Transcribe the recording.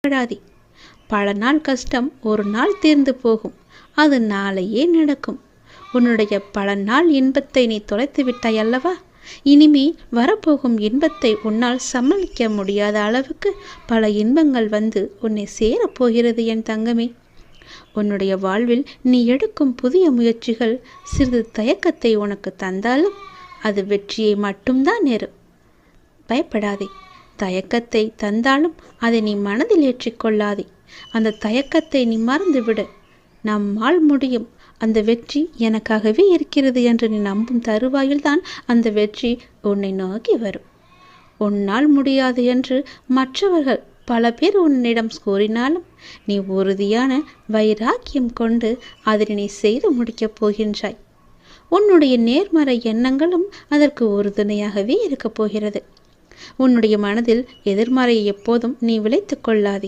பயப்படாதே. பல நாள் கஷ்டம் ஒரு நாள் தீர்ந்து போகும். அது நாளையே நடக்கும். உன்னுடைய பல நாள் இன்பத்தை நீ தொலைத்து விட்டாய் அல்லவா? இனிமே வரப்போகும் இன்பத்தை உன்னால் சமாளிக்க முடியாத அளவுக்கு பல இன்பங்கள் வந்து உன்னை சேரப்போகிறது என் தங்கமே. உன்னுடைய வாழ்வில் நீ எடுக்கும் புதிய முயற்சிகள் சிறிது தயக்கத்தை உனக்கு தந்தாலும் அது வெற்றியை மட்டும்தான் நேரும். பயப்படாதே. தயக்கத்தை தந்தாலும் அதை நீ மனதில் ஏற்றிக்கொள்ளாதே. அந்த தயக்கத்தை நீ மறந்துவிடு. நம்மால் முடியும், அந்த வெற்றி எனக்காகவே இருக்கிறது என்று நீ நம்பும் தருவாயில்தான் அந்த வெற்றி உன்னை நோக்கி வரும். உன்னால் முடியாது என்று மற்றவர்கள் பல பேர் உன்னிடம் கூறினாலும் நீ உறுதியான வைராக்கியம் கொண்டு அதனை நீ செய்து முடிக்கப் போகின்றாய். உன்னுடைய நேர்மறை எண்ணங்களும் அதற்கு உறுதுணையாகவே இருக்கப் போகிறது. உன்னுடைய மனதில் எதிர்மறையை எப்போதும் நீ விளைத்து கொள்ளாதே.